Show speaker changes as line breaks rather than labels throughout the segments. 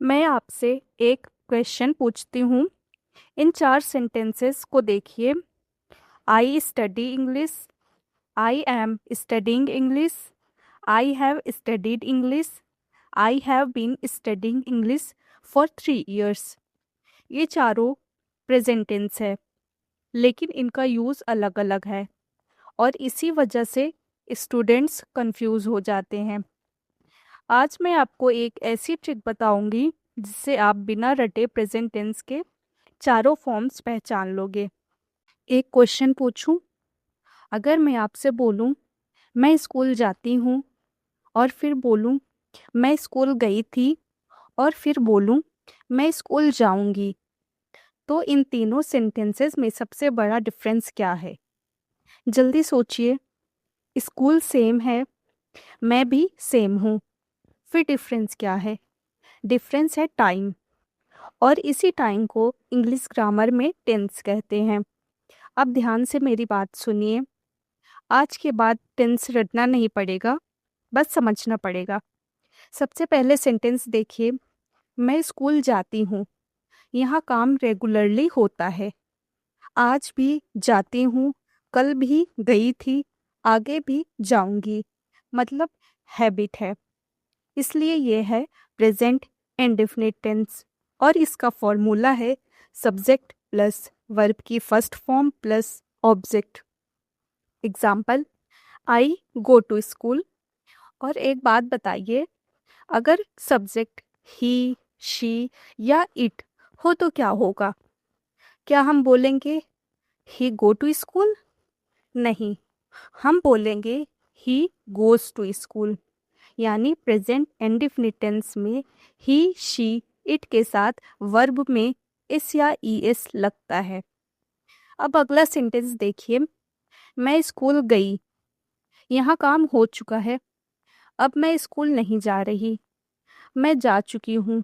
मैं आपसे एक क्वेश्चन पूछती हूँ। इन 4 सेंटेंसेस को देखिए। I study English, I am studying English, I have studied English, I have been studying English for 3 years। ये चारों प्रेजेंट टेंस है, लेकिन इनका यूज़ अलग अलग है और इसी वजह से स्टूडेंट्स कंफ्यूज हो जाते हैं। आज मैं आपको एक ऐसी ट्रिक बताऊंगी जिससे आप बिना रटे प्रेजेंट टेंस के चारों फॉर्म्स पहचान लोगे। एक क्वेश्चन पूछूं। अगर मैं आपसे बोलूं मैं स्कूल जाती हूं और फिर बोलूं मैं स्कूल गई थी और फिर बोलूं मैं स्कूल जाऊंगी, तो इन तीनों सेंटेंसेस में सबसे बड़ा डिफरेंस क्या है? जल्दी सोचिए। स्कूल सेम है, मैं भी सेम हूँ, फिर डिफरेंस क्या है? डिफरेंस है टाइम, और इसी टाइम को इंग्लिश ग्रामर में टेंस कहते हैं। अब ध्यान से मेरी बात सुनिए। आज के बाद टेंस रटना नहीं पड़ेगा, बस समझना पड़ेगा। सबसे पहले सेंटेंस देखिए। मैं स्कूल जाती हूँ, यहाँ काम रेगुलरली होता है। आज भी जाती हूँ, कल भी गई थी, आगे भी जाऊंगी, मतलब हैबिट है। इसलिए ये है प्रेजेंट इंडेफिनिट टेंस, और इसका फॉर्मूला है सब्जेक्ट प्लस वर्ब की first form plus object. Example, I go to school. और एक बात बताइए, अगर सब्जेक्ट ही, शी या इट हो तो क्या होगा? क्या हम बोलेंगे ही गो टू स्कूल? नहीं, हम बोलेंगे ही गोज टू स्कूल। यानी प्रेजेंट इंडेफिनिट टेंस में ही, शी, इट के साथ वर्ब में एस या ई एस लगता है। अब अगला सेंटेंस देखिए। मैं स्कूल गई, यहाँ काम हो चुका है, अब मैं स्कूल नहीं जा रही, मैं जा चुकी हूँ।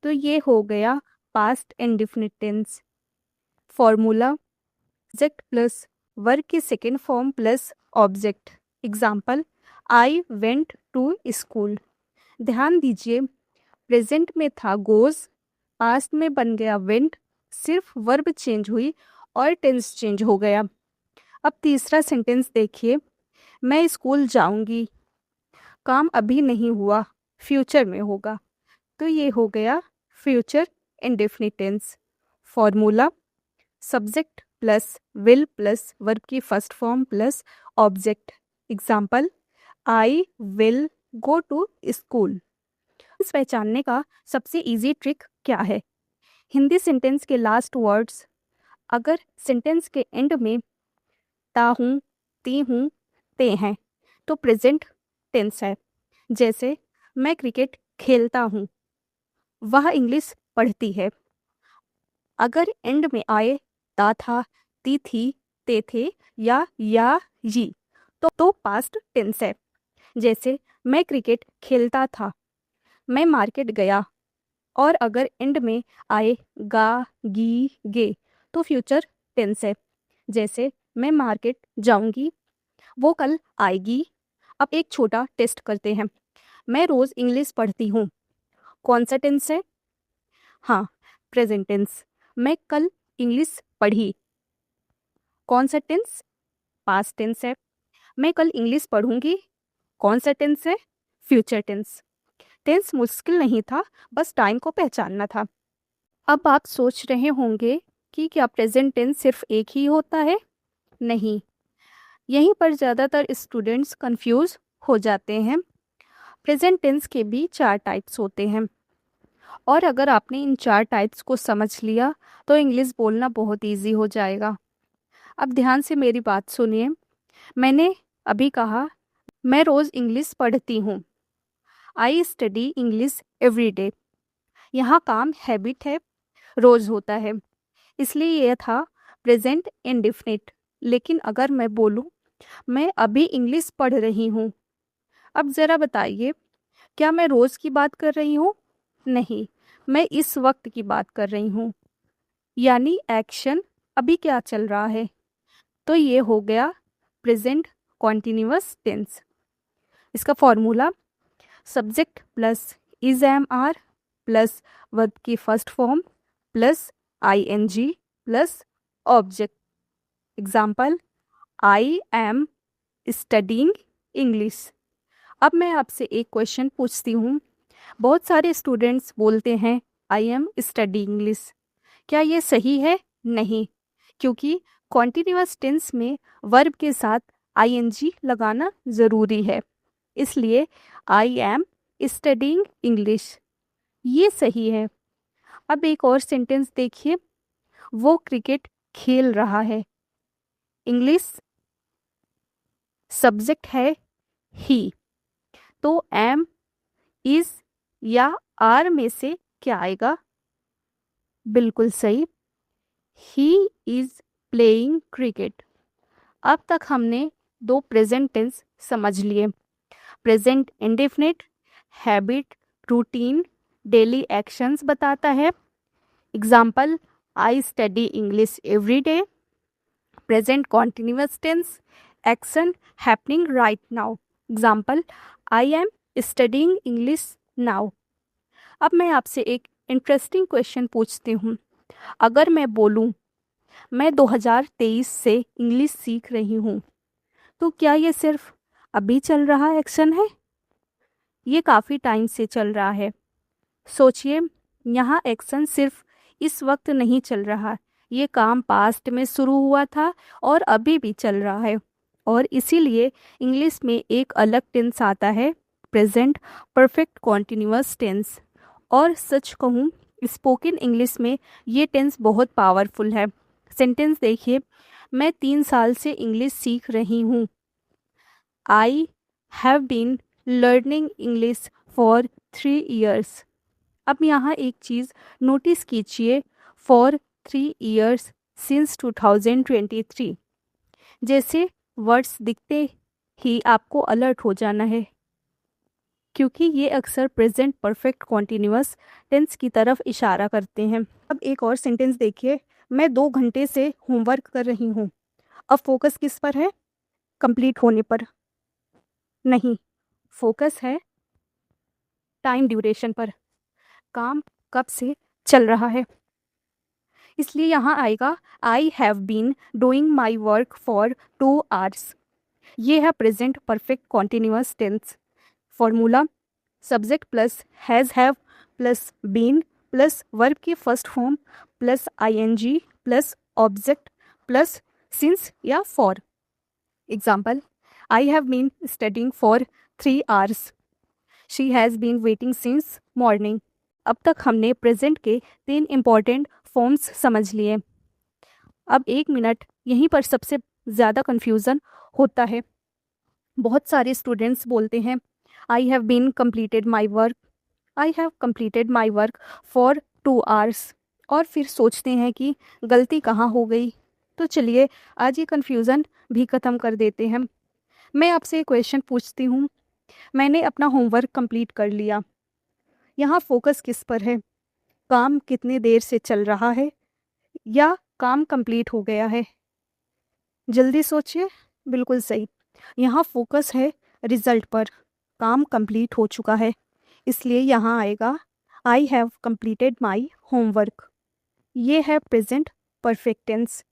तो ये हो गया past indefinite tense. Formula subject plus verb की second form plus object. Example, I went to school. ध्यान दीजिए, प्रेजेंट में था गोज, पास्ट में बन गया वेंट, सिर्फ वर्ब चेंज हुई और टेंस चेंज हो गया। अब तीसरा सेंटेंस देखिए। मैं स्कूल जाऊंगी, काम अभी नहीं हुआ, फ्यूचर में होगा, तो ये हो गया future indefinite tense. Formula subject plus will plus verb की first form plus object. Example, I will go to school. इस पहचानने का सबसे इजी ट्रिक क्या है? हिंदी सेंटेंस के लास्ट वर्ड्स अगर सेंटेंस के एंड में ता हूँ, ती हूँ, ते हैं, तो प्रेजेंट टेंस है। जैसे, मैं क्रिकेट खेलता हूँ, वह इंग्लिश पढ़ती है। अगर एंड में आए ता था, ती थी, ते थे या यी, तो पास्ट टेंस है। जैसे, मैं क्रिकेट खेलता था, मैं मार्केट गया। और अगर एंड में आए गा, गी, गे, तो फ्यूचर टेंस है। जैसे, मैं मार्केट जाऊंगी, वो कल आएगी। अब एक छोटा टेस्ट करते हैं। मैं रोज इंग्लिश पढ़ती हूँ, कौन सा टेंस है? हाँ, प्रेजेंट टेंस। मैं कल इंग्लिश पढ़ी, कौन सा टेंस? पास्ट टेंस है। मैं कल इंग्लिश पढ़ूंगी, कौन सा टेंस है? Future tense. टेंस मुश्किल नहीं था, बस टाइम को पहचानना था। अब आप सोच रहे होंगे कि क्या प्रेजेंट टेंस सिर्फ एक ही होता है? नहीं, यहीं पर ज़्यादातर स्टूडेंट्स कंफ्यूज हो जाते हैं। प्रेजेंट टेंस के भी 4 टाइप्स होते हैं, और अगर आपने इन 4 टाइप्स को समझ लिया तो इंग्लिश बोलना बहुत इजी हो जाएगा। अब ध्यान से मेरी बात सुनिए। मैंने अभी कहा मैं रोज़ इंग्लिश पढ़ती हूँ। आई स्टडी इंग्लिश एवरी डे। यहाँ काम हैबिट है, रोज़ होता है, इसलिए यह था प्रेजेंट इंडेफिनिट। लेकिन अगर मैं बोलूँ मैं अभी इंग्लिश पढ़ रही हूँ, अब ज़रा बताइए, क्या मैं रोज़ की बात कर रही हूँ? नहीं, मैं इस वक्त की बात कर रही हूँ। यानी एक्शन अभी क्या चल रहा है, तो ये हो गया प्रेजेंट कॉन्टिन्यूअस टेंस। इसका formula subject plus is am are plus verb की first form plus ing plus object. Example, I am studying English. अब मैं आपसे एक क्वेश्चन पूछती हूँ। बहुत सारे स्टूडेंट्स बोलते हैं आई एम स्टडीइंग इंग्लिश। क्या ये सही है? नहीं, क्योंकि कॉन्टिन्यूअस टेंस में वर्ब के साथ ing लगाना ज़रूरी है। इसलिए आई एम स्टडीइंग इंग्लिश ये सही है। अब एक और सेंटेंस देखिए, वो क्रिकेट खेल रहा है। इंग्लिश सब्जेक्ट है ही, तो एम, इज या आर में से क्या आएगा? बिल्कुल सही, ही इज प्लेइंग क्रिकेट। अब तक हमने दो प्रेजेंट टेंस समझ लिए। Present indefinite habit, routine, daily actions बताता है। Example, I study English every day. Present continuous tense action happening right now. Example, I am studying English now. अब मैं आपसे एक इंटरेस्टिंग क्वेश्चन पूछती हूँ। अगर मैं बोलूँ मैं 2023 से इंग्लिश सीख रही हूँ, तो क्या ये सिर्फ अभी चल रहा एक्शन है? ये काफ़ी टाइम से चल रहा है। सोचिए, यहाँ एक्शन सिर्फ इस वक्त नहीं चल रहा, ये काम पास्ट में शुरू हुआ था और अभी भी चल रहा है। और इसीलिए इंग्लिश में एक अलग टेंस आता है, प्रेजेंट परफेक्ट कॉन्टिन्यूअस टेंस। और सच कहूँ, स्पोकन इंग्लिश में ये टेंस बहुत पावरफुल है। सेंटेंस देखिए, मैं 3 साल से इंग्लिश सीख रही हूँ। I have been learning English for 3 years। अब यहाँ एक चीज़ नोटिस कीजिए, फॉर 3 years सिंस 2023। जैसे वर्ड्स दिखते ही आपको अलर्ट हो जाना है, क्योंकि ये अक्सर प्रेजेंट परफेक्ट कॉन्टिन्यूअस टेंस की तरफ इशारा करते हैं। अब एक और सेंटेंस देखिए, मैं 2 घंटे से होमवर्क कर रही हूँ। अब फोकस किस पर है? कंप्लीट होने पर नहीं, फोकस है टाइम ड्यूरेशन पर। काम कब से चल रहा है, इसलिए यहाँ आएगा I have been doing my work for 2 hours। ये है present perfect continuous tense. Formula, subject plus has have plus been plus verb की first form plus ing plus object plus since या for. Example, I have been studying for 3 hours। She has been waiting since morning. अब तक हमने present के 3 important forms समझ लिए। अब 1 minute, यहीं पर सबसे ज़्यादा कन्फ्यूज़न होता है। बहुत सारे स्टूडेंट्स बोलते हैं I have been completed my work, I have completed my work for 2 hours, और फिर सोचते हैं कि गलती कहाँ हो गई। तो चलिए आज ये कन्फ्यूज़न भी ख़त्म कर देते हैं। मैं आपसे एक क्वेश्चन पूछती हूँ, मैंने अपना होमवर्क कंप्लीट कर लिया। यहाँ फोकस किस पर है? काम कितने देर से चल रहा है या काम कंप्लीट हो गया है? जल्दी सोचिए। बिल्कुल सही, यहाँ फोकस है रिजल्ट पर, काम कंप्लीट हो चुका है। इसलिए यहाँ आएगा I have completed my homework. ये है present perfect tense.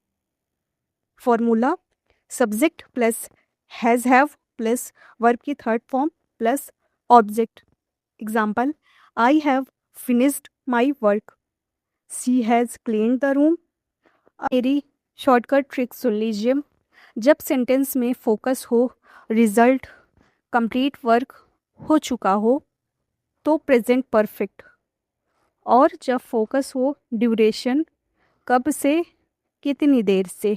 Formula, subject plus has have plus verb की third form plus object. Example, I have finished my work. She has cleaned the room. मेरी शॉर्टकट ट्रिक सुन लीजिए। जब sentence में focus हो result, complete work हो चुका हो, तो प्रेजेंट परफेक्ट। और जब फोकस हो ड्यूरेशन, कब से कितनी देर से,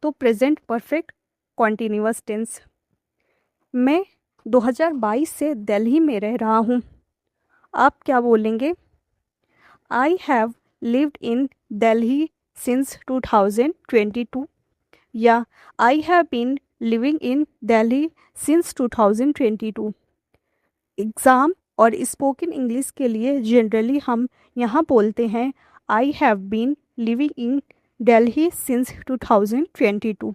तो प्रेजेंट परफेक्ट कॉन्टिन्यूअस टेंस। मैं 2022 से दिल्ली में रह रहा हूँ। आप क्या बोलेंगे? I have lived in Delhi since 2022 या I have been living in Delhi since 2022। Exam और स्पोकन इंग्लिश के लिए जनरली हम यहाँ बोलते हैं I have been living in Delhi since 2022,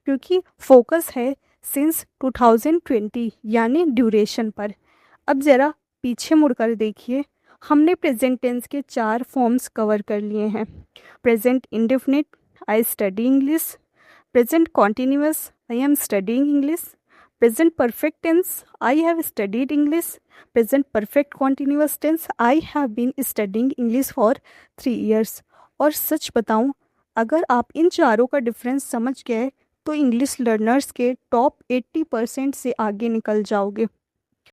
क्योंकि फोकस है सिंस 2020 यानी ड्यूरेशन पर। अब ज़रा पीछे मुड़कर देखिए, हमने प्रेजेंट टेंस के 4 फॉर्म्स कवर कर लिए हैं। Present indefinite, I study English. Present continuous, I am studying English. Present perfect tense, I have studied English. Present perfect continuous tense, I have been studying English for 3 years। और सच बताऊं, अगर आप इन चारों का difference समझ गए तो इंग्लिश लर्नर्स के टॉप 80% से आगे निकल जाओगे।